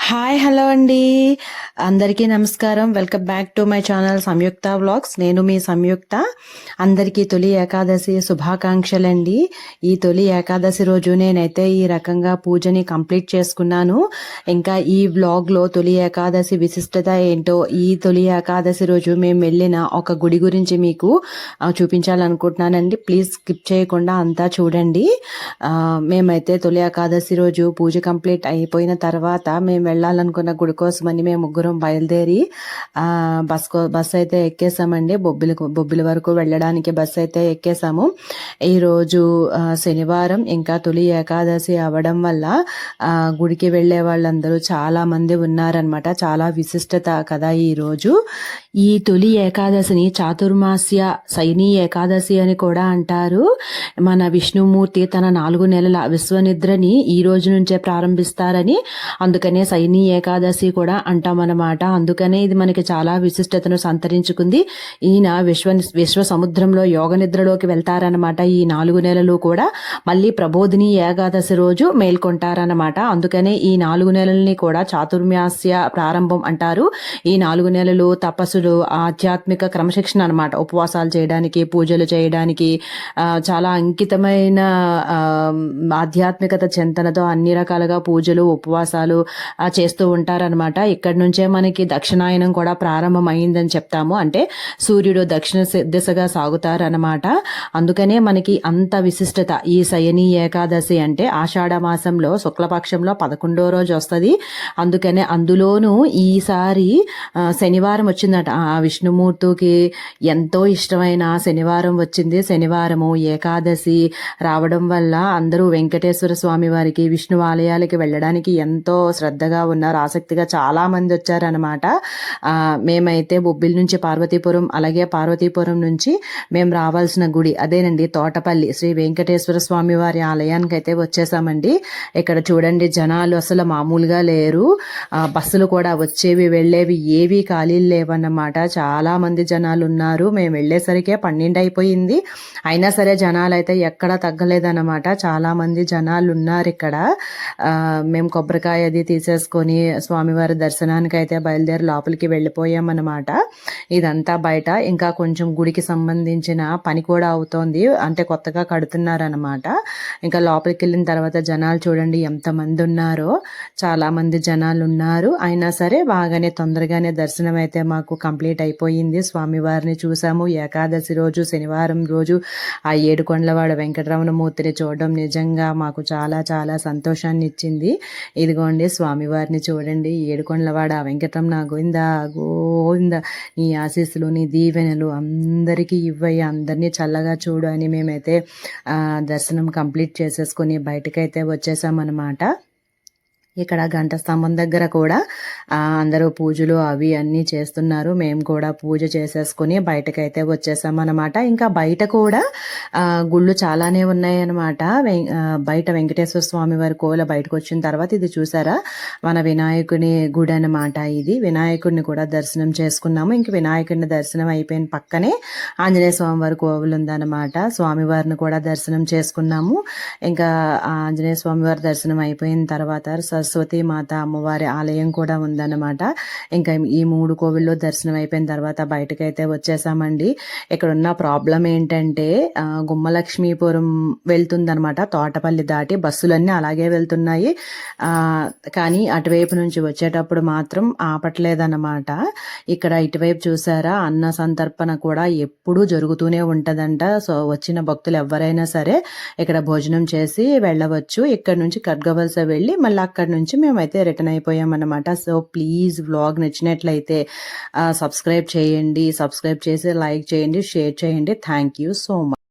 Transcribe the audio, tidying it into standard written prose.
Hi hello అండి, అందరికీ నమస్కారం. Welcome back to my channel Samyuktha vlogs. నేను మీ సంయుక్త. అందరికీ తొలి ఏకాదశి శుభాకాంక్షలండి. ఈ తొలి ఏకాదశి రోజు నేనైతే ఈ రకంగా పూజని కంప్లీట్ చేసుకున్నాను. ఇంకా ఈ వ్లాగ్లో తొలి ఏకాదశి విశిష్టత ఏంటో, ఈ తొలి ఏకాదశి రోజు మేము వెళ్ళిన ఒక గుడి గురించి మీకు చూపించాలనుకుంటున్నానండి. ప్లీజ్ స్కిప్ చేయకుండా అంతా చూడండి. మేమైతే తొలి ఏకాదశి రోజు పూజ కంప్లీట్ అయిపోయిన తర్వాత మేము వెళ్ళాలనుకున్న గుడి కోసమని మేము ముగ్గురం బయలుదేరి బస్ అయితే ఎక్కేసామండి. బొబ్బిలి వరకు వెళ్ళడానికి బస్ అయితే ఎక్కేసాము. ఈరోజు శనివారం, ఇంకా తొలి ఏకాదశి అవ్వడం వల్ల గుడికి వెళ్ళే వాళ్ళందరూ చాలా మంది ఉన్నారనమాట. చాలా విశిష్టత కదా ఈరోజు. ఈ తొలి ఏకాదశిని చాతుర్మాస్య శయనీ ఏకాదశి అని కూడా అంటారు. మన విష్ణుమూర్తి తన 4 నెలల విశ్వనిద్రని ఈ రోజు నుంచే ప్రారంభిస్తారని, అందుకనే శయనీ ఏకాదశి కూడా అంటామన్నమాట. అందుకనే ఇది మనకి చాలా విశిష్టతను సంతరించుకుంది. ఈయన విశ్వ సముద్రంలో యోగ నిద్రలోకి వెళ్తారనమాట. ఈ 4 నెలలు కూడా మళ్ళీ ప్రబోధిని ఏకాదశి రోజు మేల్కొంటారనమాట. అందుకనే ఈ 4 నెలల్ని కూడా చాతుర్మాస్య ప్రారంభం అంటారు. ఈ 4 నెలలు తపస్సులు, ఆధ్యాత్మిక క్రమశిక్షణ అనమాట. ఉపవాసాలు చేయడానికి, పూజలు చేయడానికి, చాలా అంకితమైన ఆధ్యాత్మికత చింతనతో అన్ని రకాలుగా పూజలు, ఉపవాసాలు చేస్తూ ఉంటారనమాట. ఇక్కడి నుంచే మనకి దక్షిణాయనం కూడా ప్రారంభం అయిందని చెప్తాము. అంటే సూర్యుడు దక్షిణ దిశగా సాగుతారనమాట. అందుకనే మనకి అంత విశిష్టత. ఈ శయనీ ఏకాదశి అంటే ఆషాఢ మాసంలో శుక్లపక్షంలో 11వ రోజు వస్తుంది. అందుకనే అందులోనూ ఈసారి శనివారం వచ్చిందట. ఆ విష్ణుమూర్తికి ఎంతో ఇష్టమైన శనివారం వచ్చింది. శనివారము ఏకాదశి రావడం వల్ల అందరూ వెంకటేశ్వర స్వామి వారికి, విష్ణు ఆలయాలకి వెళ్ళడానికి ఎంతో శ్రద్ధగా ఉన్నారు, ఆసక్తిగా చాలా మంది వచ్చారనమాట. మేమైతే బొబ్బిలి నుంచి పార్వతీపురం, అలాగే పార్వతీపురం నుంచి మేము రావాల్సిన గుడి అదేనండి తోటపల్లి శ్రీ వెంకటేశ్వర స్వామి వారి ఆలయానికి అయితే వచ్చేసామండి. ఇక్కడ చూడండి, జనాలు అసలు మామూలుగా లేరు. బస్సులు కూడా వచ్చేవి వెళ్ళేవి ఏవి ఖాళీలు లేవన్నమాట. చాలా మంది జనాలు ఉన్నారు. మేము వెళ్ళేసరికే 12 అయిపోయింది. అయినా సరే జనాలు అయితే ఎక్కడా తగ్గలేదన్నమాట. చాలా మంది జనాలు ఉన్నారు ఇక్కడ. మేము కొబ్బరికాయ అది తీసేసుకొని స్వామివారి దర్శనానికి అయితే బయలుదేరి లోపలికి వెళ్ళిపోయామన్నమాట. ఇదంతా బయట. ఇంకా కొంచెం గుడికి సంబంధించిన పని కూడా అవుతోంది, అంటే కొత్తగా కడుతున్నారనమాట. ఇంకా లోపలికి వెళ్ళిన తర్వాత జనాలు చూడండి ఎంతమంది ఉన్నారో. చాలా మంది జనాలు ఉన్నారు. అయినా సరే బాగానే తొందరగానే దర్శనం అయితే మాకు కంప్లీట్ అయిపోయింది. స్వామివారిని చూసాము. ఏకాదశి రోజు శనివారం రోజు ఆ ఏడుకొండలవాడ వెంకటరమణమూర్తిని చూడడం నిజంగా మాకు చాలా చాలా సంతోషాన్ని ఇచ్చింది. ఇదిగోండి స్వామివారిని చూడండి. ఏడుకొండలవాడ వెంకటరమణ గోవిందా గోవింద, నీ ఆశీస్సులు, నీ దీవెనలు అందరికీ ఇవ్వయ్య, అందరినీ చల్లగా చూడు అని మేమైతే దర్శనం కంప్లీట్ చేసేసుకొని బయటకైతే వచ్చేసామన్నమాట. ఇక్కడ గంట స్తంభం దగ్గర కూడా అందరూ పూజలు అవి అన్నీ చేస్తున్నారు. మేము కూడా పూజ చేసేసుకుని బయటకైతే వచ్చేసామన్నమాట. ఇంకా బయట కూడా గుళ్ళు చాలానే ఉన్నాయన్నమాట. బయట వెంకటేశ్వర స్వామి వారి కోల బయటకు వచ్చిన తర్వాత ఇది చూసారా, మన వినాయకుని గుడి అనమాట. ఇది వినాయకుడిని కూడా దర్శనం చేసుకున్నాము. ఇంక వినాయకుడిని దర్శనం అయిపోయిన పక్కనే ఆంజనేయ స్వామి వారి కోవిలు ఉందన్నమాట. స్వామివారిని కూడా దర్శనం చేసుకున్నాము. ఇంకా ఆంజనేయ స్వామి వారి దర్శనం అయిపోయిన తర్వాత సరస్వతి మాత అమ్మవారి ఆలయం కూడా ఉందన్నమాట. ఇంకా ఈ 3 కోవిల్లో దర్శనం అయిపోయిన తర్వాత బయటకైతే వచ్చేసామండి. ఇక్కడ ఉన్న ప్రాబ్లం ఏంటంటే గుమ్మలక్ష్మీపురం వెళ్తుందనమాట. తోటపల్లి దాటి బస్సులన్నీ అలాగే వెళ్తున్నాయి. కానీ అటువైపు నుంచి వచ్చేటప్పుడు మాత్రం ఆపట్లేదన్నమాట. ఇక్కడ ఇటువైపు చూసారా, అన్న సంతర్పణ కూడా ఎప్పుడూ జరుగుతూనే ఉంటదంట. సో వచ్చిన భక్తులు ఎవరైనా సరే ఇక్కడ భోజనం చేసి వెళ్ళవచ్చు. ఇక్కడ నుంచి ఖడ్గవలస వెళ్ళి మళ్ళీ అక్కడ నుంచి మేమైతే రిటర్న్ అయిపోయామన్నమాట. సో ప్లీజ్ వ్లాగ్ నచ్చినట్లయితే సబ్స్క్రైబ్ చేయండి. సబ్స్క్రైబ్ చేసి లైక్ చేయండి, షేర్ చేయండి. Thank you so much.